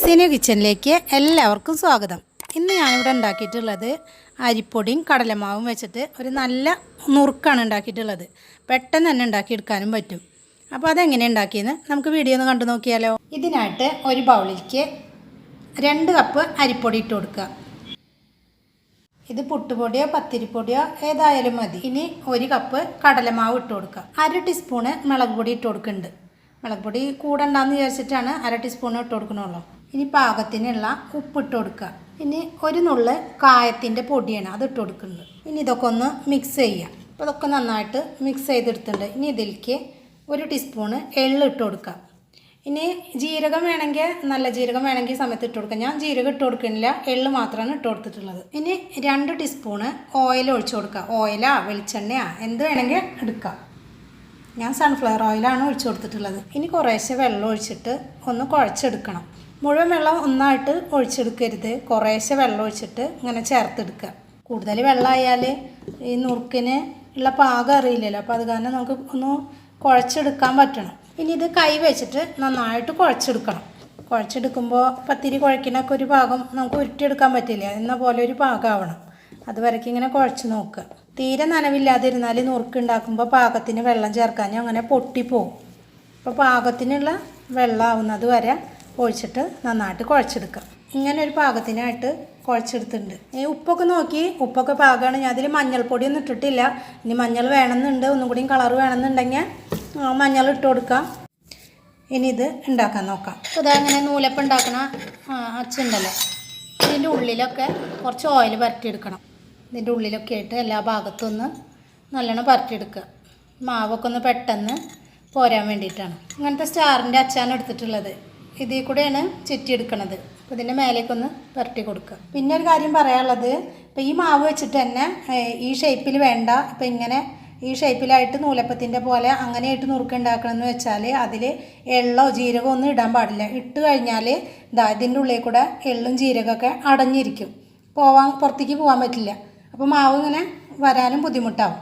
ജിസിന കിച്ചണിലേക്ക് എല്ലാവർക്കും സ്വാഗതം. ഇന്ന് ഞാനിവിടെ ഉണ്ടാക്കിയിട്ടുള്ളത് അരിപ്പൊടിയും കടലമാവും വെച്ചിട്ട് ഒരു നല്ല നുറുക്കാണ് ഉണ്ടാക്കിയിട്ടുള്ളത്. പെട്ടെന്ന് തന്നെ ഉണ്ടാക്കിയെടുക്കാനും പറ്റും. അപ്പോൾ അതെങ്ങനെ ഉണ്ടാക്കിയെന്ന് നമുക്ക് വീഡിയോ ഒന്ന് കണ്ടു നോക്കിയാലോ. ഇതിനായിട്ട് ഒരു ബൗളിലേക്ക് 2 കപ്പ് അരിപ്പൊടി ഇട്ട് കൊടുക്കുക. ഇത് പുട്ടുപൊടിയോ പത്തിരിപ്പൊടിയോ ഏതായാലും മതി. ഇനി 1 കപ്പ് കടലമാവ് ഇട്ട് കൊടുക്കുക. 1/2 ടീസ്പൂണ് മുളക് പൊടി ഇട്ട് കൊടുക്കുന്നുണ്ട്. മുളക് പൊടി കൂടണ്ടെന്ന് വിചാരിച്ചിട്ടാണ് 1/2 ടീസ്പൂൺ ഇട്ട് കൊടുക്കണുള്ളൂ. ഇനി പാകത്തിനുള്ള ഉപ്പ് ഇട്ട് കൊടുക്കുക. ഇനി 1 നുള്ള് കായത്തിൻ്റെ പൊടിയാണ് അത് ഇട്ട് കൊടുക്കുന്നത്. ഇനി ഇതൊക്കെ ഒന്ന് മിക്സ് ചെയ്യുക. അപ്പോൾ ഇതൊക്കെ നന്നായിട്ട് മിക്സ് ചെയ്തെടുത്തിട്ടുണ്ട്. ഇനി ഇതിലേക്ക് 1 ടീസ്പൂണ് എള്ള് ഇട്ട് കൊടുക്കുക. ഇനി ജീരകം വേണമെങ്കിൽ നല്ല ജീരകം വേണമെങ്കിൽ സമയത്ത് ഇട്ട് കൊടുക്കുക. ഞാൻ ജീരകം ഇട്ട് കൊടുക്കുന്നില്ല, എള്ള് മാത്രമാണ് ഇട്ട് കൊടുത്തിട്ടുള്ളത്. ഇനി 2 ടീസ്പൂണ് ഓയിൽ ഒഴിച്ച് കൊടുക്കുക. ഓയിലാ വെളിച്ചെണ്ണയാ എന്ത് വേണമെങ്കിൽ എടുക്കുക. ഞാൻ സൺഫ്ലവർ ഓയിലാണ് ഒഴിച്ച് കൊടുത്തിട്ടുള്ളത്. ഇനി കുറേശ്ശെ വെള്ളം ഒഴിച്ചിട്ട് ഒന്ന് കുഴച്ചെടുക്കണം. മുഴുവൻ വെള്ളം ഒന്നായിട്ട് ഒഴിച്ചെടുക്കരുത്. കുറേശ്ശെ വെള്ളം ഒഴിച്ചിട്ട് ഇങ്ങനെ ചേർത്തെടുക്കുക. കൂടുതൽ വെള്ളമായാൽ ഈ നുറുക്കിന് ഉള്ള പാകം അറിയില്ലല്ലോ. അപ്പോൾ അത് കാരണം നമുക്ക് ഒന്ന് കുഴച്ചെടുക്കാൻ പറ്റണം. ഇനി ഇത് കൈ വെച്ചിട്ട് നന്നായിട്ട് കുഴച്ചെടുക്കണം. കുഴച്ചെടുക്കുമ്പോൾ പത്തിരി കുഴക്കിനൊക്കെ ഒരു ഭാഗം നമുക്ക് ഉരുട്ടിയെടുക്കാൻ പറ്റില്ല, എന്ന പോലെ ഒരു പാകമാവണം. അതുവരയ്ക്ക് ഇങ്ങനെ കുഴച്ച് നോക്കുക. തീരെ നനവില്ലാതിരുന്നാൽ നുറുക്കുണ്ടാക്കുമ്പോൾ പാകത്തിന് വെള്ളം ചേർക്കാനും അങ്ങനെ പൊട്ടിപ്പോവും. അപ്പോൾ പാകത്തിനുള്ള വെള്ളം ആവുന്നത് വരെ ഒഴിച്ചിട്ട് നന്നായിട്ട് കുഴച്ചെടുക്കാം. ഇങ്ങനെ ഒരു പാകത്തിനായിട്ട് കുഴച്ചെടുത്തിട്ടുണ്ട്. ഈ ഉപ്പൊക്കെ നോക്കി, ഉപ്പൊക്കെ പാകമാണ്. ഞാൻ അതിൽ മഞ്ഞൾപ്പൊടി ഒന്നും ഇട്ടിട്ടില്ല. ഇനി മഞ്ഞൾ വേണമെന്നുണ്ട്, ഒന്നും കൂടി കളർ വേണമെന്നുണ്ടെങ്കിൽ മഞ്ഞൾ ഇട്ട് കൊടുക്കാം. ഇനി ഇത് ഉണ്ടാക്കാൻ നോക്കാം. അപ്പോൾ ഇതങ്ങനെ നൂലപ്പം ഉണ്ടാക്കണ അച്ചുണ്ടല്ലോ, ഇതിൻ്റെ ഉള്ളിലൊക്കെ കുറച്ച് ഓയിൽ പരട്ടിയെടുക്കണം. ഇതിൻ്റെ ഉള്ളിലൊക്കെ ആയിട്ട് എല്ലാ ഭാഗത്തും ഒന്ന് നല്ലോണം പരട്ടിയെടുക്കുക. മാവൊക്കെ ഒന്ന് പെട്ടെന്ന് പോരാൻ വേണ്ടിയിട്ടാണ്. ഇങ്ങനത്തെ സ്റ്റാറിൻ്റെ അച്ചാണ് എടുത്തിട്ടുള്ളത്. ഇതിൽ കൂടെയാണ് ചുറ്റിയെടുക്കണത്. അപ്പോൾ ഇതിൻ്റെ മേലേക്കൊന്ന് പരട്ടി കൊടുക്കുക. പിന്നെ ഒരു കാര്യം പറയാനുള്ളത്, ഇപ്പോൾ ഈ മാവ് വെച്ചിട്ട് തന്നെ ഈ ഷേപ്പിൽ വേണ്ട, ഇപ്പോൾ ഇങ്ങനെ ഈ ഷേപ്പിലായിട്ട് നൂലപ്പത്തിൻ്റെ പോലെ അങ്ങനെയായിട്ട് നുറുക്കുണ്ടാക്കണമെന്ന് വെച്ചാൽ അതിൽ എള്ളോ ജീരകമോ ഒന്നും ഇടാൻ പാടില്ല. ഇട്ട് കഴിഞ്ഞാൽ ഇതിൻ്റെ ഉള്ളിൽ കൂടെ എള്ളും ജീരകമൊക്കെ അടഞ്ഞിരിക്കും, പുറത്തേക്ക് പോകാൻ പറ്റില്ല. അപ്പോൾ മാവ് ഇങ്ങനെ വരാനും ബുദ്ധിമുട്ടാവും.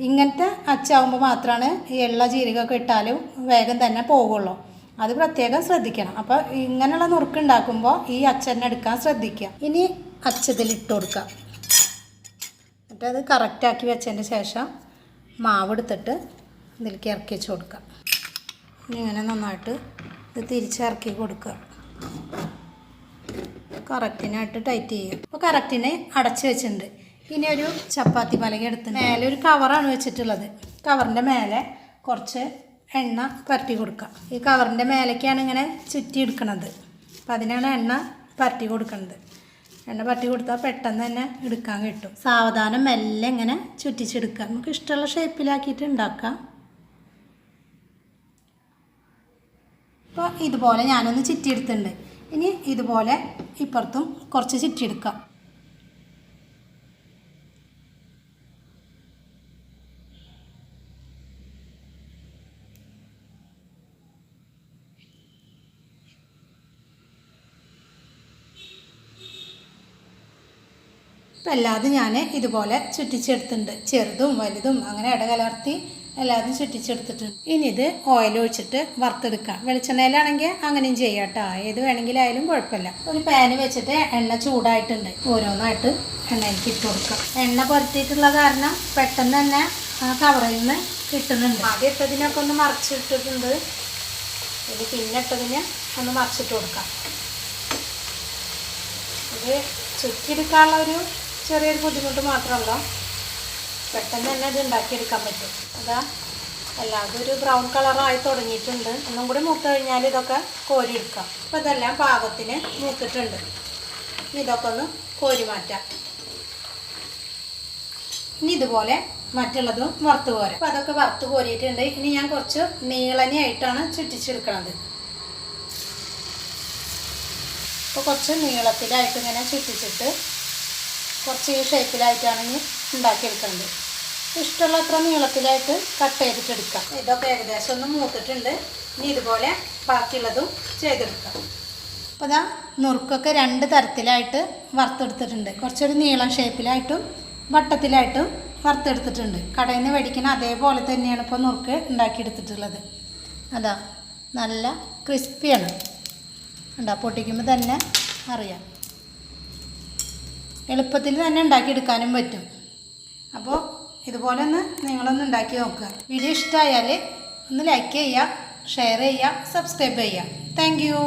ഇങ്ങനത്തെ അച്ചാവുമ്പോൾ മാത്രമാണ് ഈ എള്ള ജീരകമൊക്കെ ഇട്ടാലും വേഗം തന്നെ പോകുള്ളൂ. അത് പ്രത്യേകം ശ്രദ്ധിക്കണം. അപ്പോൾ ഇങ്ങനെയുള്ള നുറുക്കുണ്ടാക്കുമ്പോൾ ഈ അച്ചന്നെ എടുക്കാൻ ശ്രദ്ധിക്കുക. ഇനി അച്ചതിലിട്ട് കൊടുക്കുക. എന്നിട്ട് അത് കറക്റ്റാക്കി വെച്ചതിന് ശേഷം മാവ് എടുത്തിട്ട് ഇതിലേക്ക് ഇറക്കി വെച്ച് കൊടുക്കുക. ഇനി ഇങ്ങനെ നന്നായിട്ട് ഇത് തിരിച്ചിറക്കി കൊടുക്കുക. കറക്റ്റിനായിട്ട് ടൈറ്റ് ചെയ്യുക. അപ്പോൾ കറക്റ്റിന് അടച്ച് വെച്ചിട്ടുണ്ട്. ഇനി ഒരു ചപ്പാത്തി പലക എടുത്ത് മേലെ ഒരു കവറാണ് വെച്ചിട്ടുള്ളത്. കവറിൻ്റെ മേലെ കുറച്ച് എണ്ണ പരട്ടി കൊടുക്കുക. ഈ കവറിൻ്റെ മേലേക്കാണ് ഇങ്ങനെ ചുറ്റി എടുക്കണത്. അപ്പം അതിനാണ് എണ്ണ പരട്ടി കൊടുക്കുന്നത്. എണ്ണ പരട്ടി കൊടുത്താൽ പെട്ടെന്ന് തന്നെ എടുക്കാൻ കിട്ടും. സാവധാനം മെല്ലെ ഇങ്ങനെ ചുറ്റിച്ചെടുക്കുക. നമുക്ക് ഇഷ്ടമുള്ള ഷേപ്പിലാക്കിയിട്ട് ഉണ്ടാക്കാം. അപ്പോൾ ഇതുപോലെ ഞാനൊന്ന് ചുറ്റിയെടുത്തിട്ടുണ്ട്. ഇനി ഇതുപോലെ ഇപ്പുറത്തും കുറച്ച് ചുറ്റിയെടുക്കാം. അപ്പോൾ എല്ലാതും ഞാൻ ഇതുപോലെ ചുറ്റിച്ചെടുത്തിട്ടുണ്ട്. ചെറുതും വലുതും അങ്ങനെ ഇടകലർത്തി എല്ലാതും ചുറ്റിച്ചെടുത്തിട്ടുണ്ട്. ഇനി ഇത് ഓയിൽ ഒഴിച്ചിട്ട് വറുത്തെടുക്കാം. വെളിച്ചെണ്ണയിലാണെങ്കിൽ അങ്ങനെയും ചെയ്യാം കേട്ടോ. ഏത് വേണമെങ്കിലായാലും കുഴപ്പമില്ല. ഒരു പാന് വെച്ചിട്ട് എണ്ണ ചൂടായിട്ടുണ്ട്. ഓരോന്നായിട്ട് എണ്ണയിലേക്ക് ഇട്ട് കൊടുക്കാം. എണ്ണ പുരട്ടിയിട്ടുള്ള കാരണം പെട്ടെന്ന് തന്നെ ആ കവറിൽ നിന്ന് കിട്ടുന്നുണ്ട്. ആദ്യം ഇട്ടതിനൊക്കെ ഒന്ന് മറിച്ചിട്ടിട്ടുണ്ട്. ഇത് പിന്നെ ഇട്ടതിന് ഒന്ന് മറിച്ചിട്ട് കൊടുക്കാം. ഇത് ചുറ്റിയെടുക്കാനുള്ള ഒരു ചെറിയൊരു ബുദ്ധിമുട്ട് മാത്രമല്ല, പെട്ടെന്ന് തന്നെ ഇത് ഉണ്ടാക്കിയെടുക്കാൻ പറ്റും. അതാ എല്ലാതും ഒരു ബ്രൗൺ കളറായി തുടങ്ങിയിട്ടുണ്ട്. ഒന്നും കൂടി മൂത്ത് കഴിഞ്ഞാൽ ഇതൊക്കെ കോരിയെടുക്കാം. അപ്പോൾ ഇതെല്ലാം പാകത്തിന് മൂത്തിട്ടുണ്ട്. ഇതൊക്കെ ഒന്ന് കോരി മാറ്റാം. ഇനി ഇതുപോലെ മറ്റുള്ളതും വറുത്ത് കോരാം. അപ്പോൾ അതൊക്കെ വറുത്ത് കോരിയിട്ടുണ്ട്. ഇനി ഞാൻ കുറച്ച് നീളനെയായിട്ടാണ് ചുറ്റിച്ചെടുക്കണത്. അപ്പോൾ കുറച്ച് നീളത്തിലായിട്ട് ഇങ്ങനെ ചുറ്റിച്ചിട്ട് കുറച്ച് ഈ ഷേപ്പിലായിട്ടാണ് ഇനി ഉണ്ടാക്കിയെടുക്കുന്നത്. ഇഷ്ടമുള്ള അത്ര നീളത്തിലായിട്ട് കട്ട് ചെയ്തിട്ടെടുക്കാം. ഇതൊക്കെ ഏകദേശം ഒന്ന് മൂത്തിട്ടുണ്ട്. ഇനി ഇതുപോലെ ബാക്കിയുള്ളതും ചെയ്തെടുക്കാം. അപ്പോൾ ഇതാ നുറുക്കൊക്കെ 2 തരത്തിലായിട്ട് വറുത്തെടുത്തിട്ടുണ്ട്. കുറച്ചൊരു നീളം ഷേപ്പിലായിട്ടും വട്ടത്തിലായിട്ടും വറുത്തെടുത്തിട്ടുണ്ട്. കടയിൽ നിന്ന് മേടിക്കുന്ന അതേപോലെ തന്നെയാണ് ഇപ്പോൾ നുറുക്ക് ഉണ്ടാക്കിയെടുത്തിട്ടുള്ളത്. അതാ നല്ല ക്രിസ്പിയാണ്. പൊട്ടിക്കുമ്പോൾ തന്നെ അറിയാം. എളുപ്പത്തിൽ തന്നെ ഉണ്ടാക്കിയെടുക്കാനും പറ്റും. അപ്പോൾ ഇതുപോലെ ഒന്ന് നിങ്ങളൊന്ന് ഉണ്ടാക്കി നോക്കുക. വീഡിയോ ഇഷ്ടമായാൽ ഒന്ന് ലൈക്ക് ചെയ്യുക, ഷെയർ ചെയ്യുക, സബ്സ്ക്രൈബ് ചെയ്യുക. Thank you.